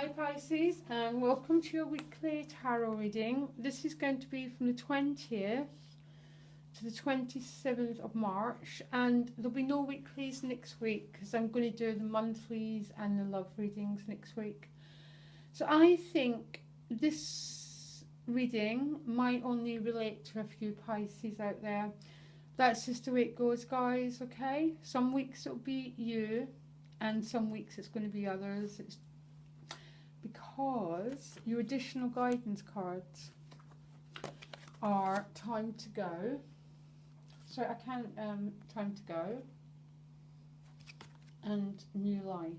Hi Pisces, and welcome to your weekly tarot reading. This is going to be from the 20th to the 27th of March, and there'll be no weeklies next week because I'm going to do the monthlies and the love readings next week. So I think this reading might only relate to a few Pisces out there. That's just the way it goes, guys, okay? Some weeks it'll be you, and some weeks it's going to be others. It's because your additional guidance cards are time to go. So I can't, time to go and new life.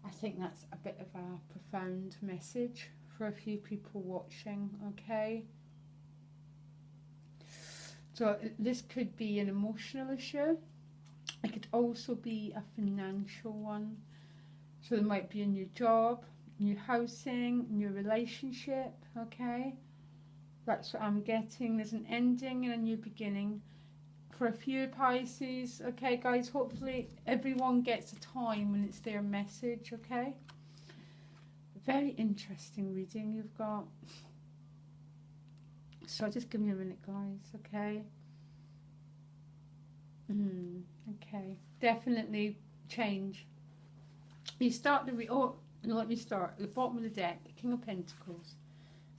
I think that's a bit of a profound message for a few people watching, okay? So this could be an emotional issue. It could also be a financial one. So there might be a new job, new housing, new relationship, okay? That's what I'm getting. There's an ending and a new beginning for a few Pisces, okay, guys? Hopefully everyone gets a time when it's their message, okay? Very interesting reading you've got. So just give me a minute, guys, okay? Okay, definitely change. You start the let me start at the bottom of the deck, the King of Pentacles.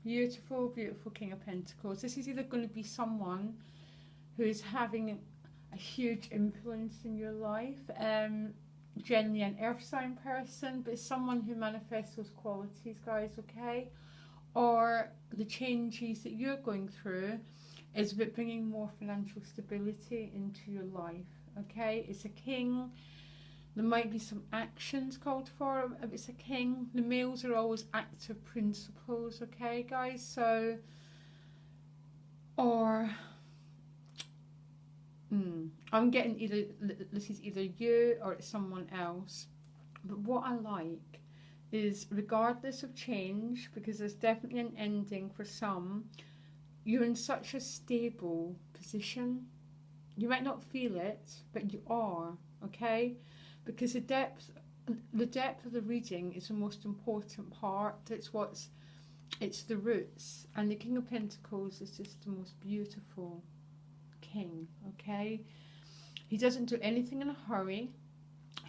Beautiful, beautiful King of Pentacles. This is either going to be someone who is having a huge influence in your life, generally an earth sign person, but it's someone who manifests those qualities, guys, okay? Or the changes that you're going through is about bringing more financial stability into your life, okay? It's a king. There might be some actions called for if it's a king. The males are always active principles, okay, guys? So, or, I'm getting either, this is either you or it's someone else. But what I like is, regardless of change, because there's definitely an ending for some, you're in such a stable position. You might not feel it, but you are, okay? Because the depth of the reading is the most important part. It's the roots. And the King of Pentacles is just the most beautiful king, okay? He doesn't do anything in a hurry.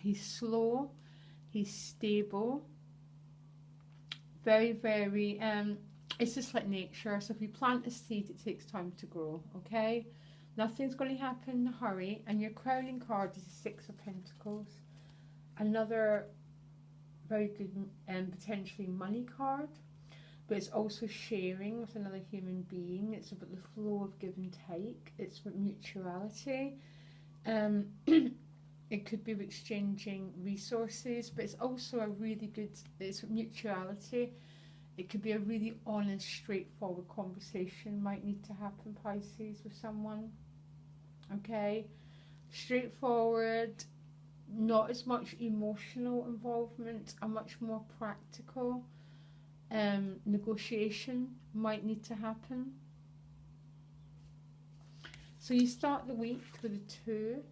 He's slow. He's stable. Very, very, it's just like nature. So if you plant a seed, it takes time to grow, okay? Nothing's going to happen in a hurry. And your crowning card is the Six of Pentacles. Another very good potentially money card, but it's also sharing with another human being. It's about the flow of give and take. It's about mutuality. It could be exchanging resources, but it's also a really good, it's mutuality. It could be a really honest, straightforward conversation might need to happen, Pisces, with someone, okay? Straightforward. Not as much emotional involvement, a much more practical negotiation might need to happen. So you start the week with the Two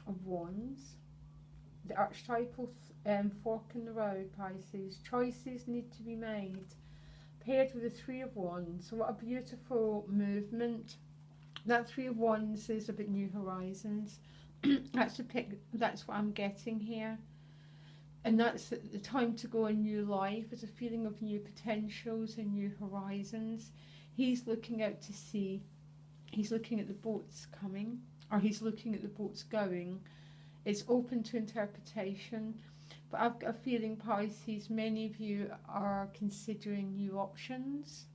of Wands, the archetypal fork in the road, Pisces. Choices need to be made, paired with the Three of Wands. So what a beautiful movement. That Three of Wands is about new horizons. That's what I'm getting here, and that's the time to go a new life. It's a feeling of new potentials and new horizons. He's looking out to sea. He's looking at the boats coming, or he's looking at the boats going. It's open to interpretation, but I've got a feeling, Pisces, many of you are considering new options,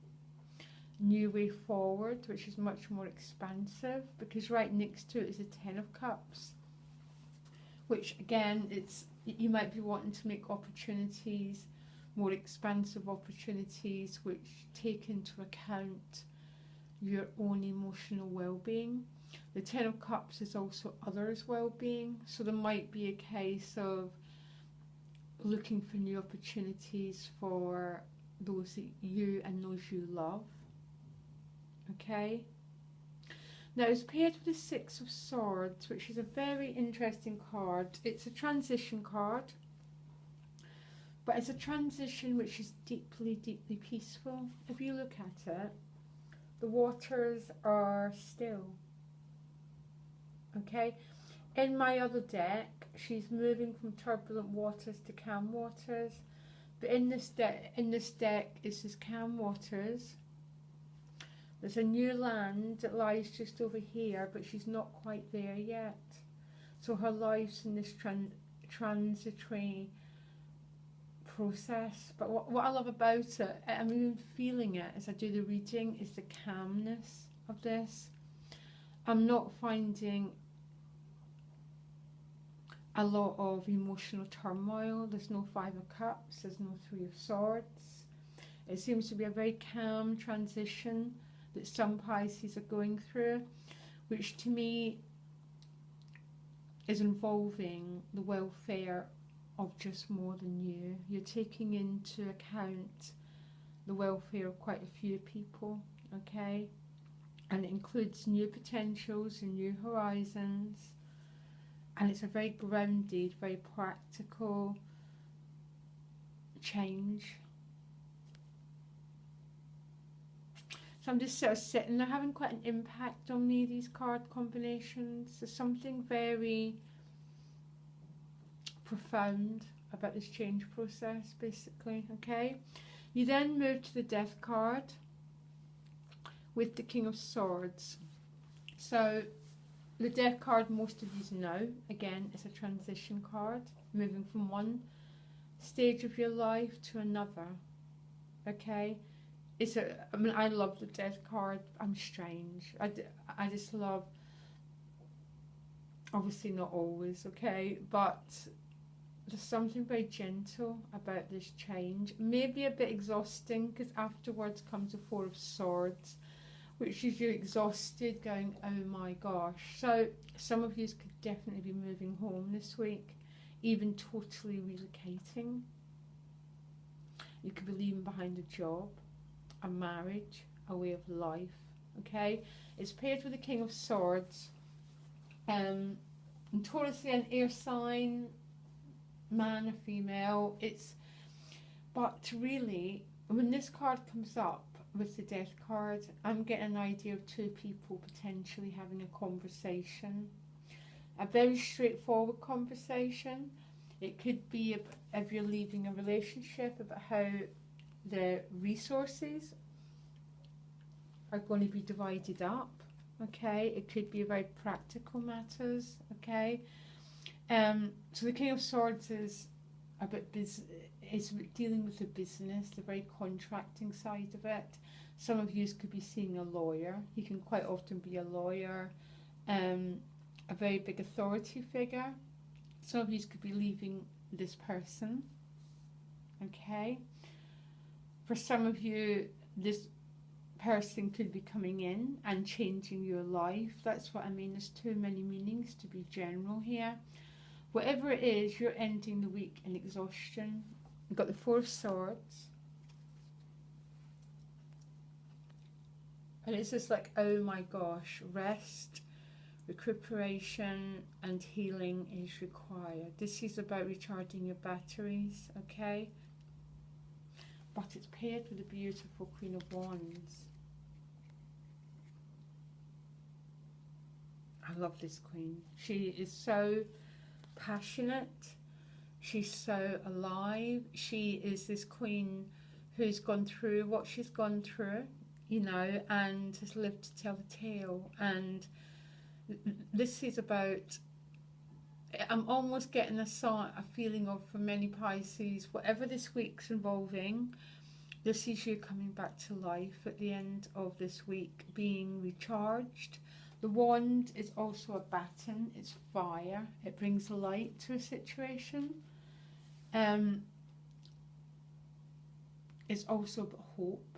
new way forward, which is much more expansive, because right next to it is the Ten of Cups, which again, you might be wanting to make opportunities, more expansive opportunities, which take into account your own emotional well-being. The Ten of Cups is also others' well-being, so there might be a case of looking for new opportunities for those that you and those you love. Okay, now it's paired with the Six of Swords, which is a very interesting card. It's a transition card. But it's a transition which is deeply, deeply peaceful. If you look at it, the waters are still. Okay? In my other deck, she's moving from turbulent waters to calm waters. But in this deck, it says calm waters. There's a new land that lies just over here, but she's not quite there yet. So her life's in this transitory process. But what I love about it, I'm even feeling it as I do the reading, is the calmness of this. I'm not finding a lot of emotional turmoil. There's no Five of Cups, there's no Three of Swords. It seems to be a very calm transition that some Pisces are going through, which to me is involving the welfare of just more than you. You're taking into account the welfare of quite a few people, okay? And it includes new potentials and new horizons. And it's a very grounded, very practical change. So I'm just sort of sitting, they're having quite an impact on me, these card combinations. There's something very profound about this change process, basically, okay? You then move to the Death card with the King of Swords. So the Death card, most of you know, again, is a transition card, moving from one stage of your life to another, okay? I mean, I love the Death card. I'm strange. I just love, obviously not always, okay, but there's something very gentle about this change. Maybe a bit exhausting, because afterwards comes the Four of Swords, which is you're exhausted, going, oh my gosh. So some of you could definitely be moving home this week, even totally relocating. You could be leaving behind a job, a marriage, a way of life, okay? It's paired with the King of Swords. And Taurus, an air sign, man or female. But really, when this card comes up with the Death card, I'm getting an idea of two people potentially having a conversation. A very straightforward conversation. It could be if you're leaving a relationship, about how the resources are going to be divided up, okay? It could be very practical matters, okay? So the King of Swords is about is dealing with the business, the very contracting side of it. Some of you could be seeing a lawyer. He can quite often be a lawyer, a very big authority figure. Some of you could be leaving this person, okay? For some of you, this person could be coming in and changing your life. That's what I mean. There's too many meanings to be general here. Whatever it is, you're ending the week in exhaustion. You've got the Four of Swords. And it's just like, oh my gosh, rest, recuperation and healing is required. This is about recharging your batteries, okay? But it's paired with the beautiful Queen of Wands. I love this queen. She is so passionate. She's so alive. She is this queen who's gone through what she's gone through, you know, and has lived to tell the tale. And this is about, I'm almost getting a feeling of, for many Pisces, whatever this week's involving, this is you coming back to life at the end of this week, being recharged. The wand is also a baton, it's fire, it brings light to a situation. It's also about hope,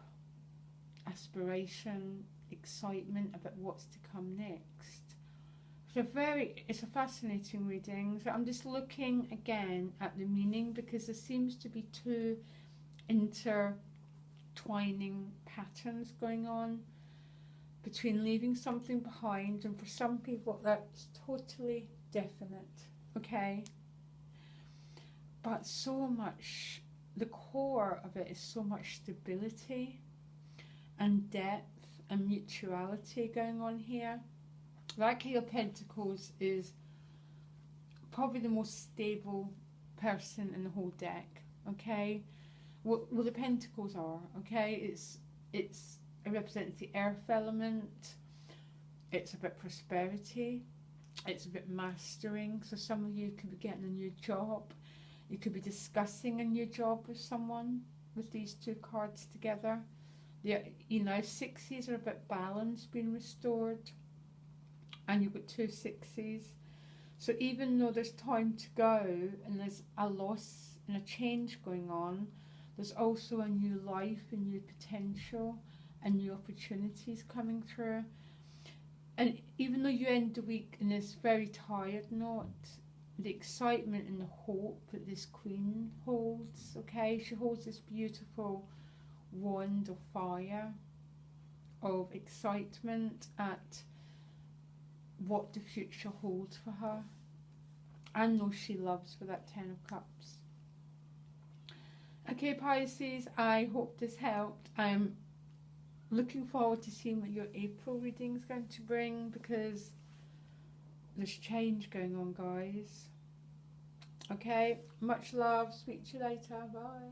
aspiration, excitement about what's to come next. It's a fascinating reading. So I'm just looking again at the meaning, because there seems to be two intertwining patterns going on between leaving something behind, and for some people that's totally definite, okay? But so much the core of it is so much stability and depth and mutuality going on here. That King of Pentacles is probably the most stable person in the whole deck, okay? Well, the Pentacles are, okay? It represents the earth element. It's about prosperity. It's about mastering. So some of you could be getting a new job. You could be discussing a new job with someone with these two cards together. You know, sixes are about balance being restored. And you've got two sixes. So even though there's time to go and there's a loss and a change going on, there's also a new life, a new potential, and new opportunities coming through. And even though you end the week in this very tired note, the excitement and the hope that this Queen holds, okay? She holds this beautiful wand of fire, of excitement at what the future holds for her, and those she loves, for that Ten of Cups. Okay, Pisces, I hope this helped. I'm looking forward to seeing what your April reading is going to bring, because there's change going on, guys. Okay, much love. Speak to you later. Bye.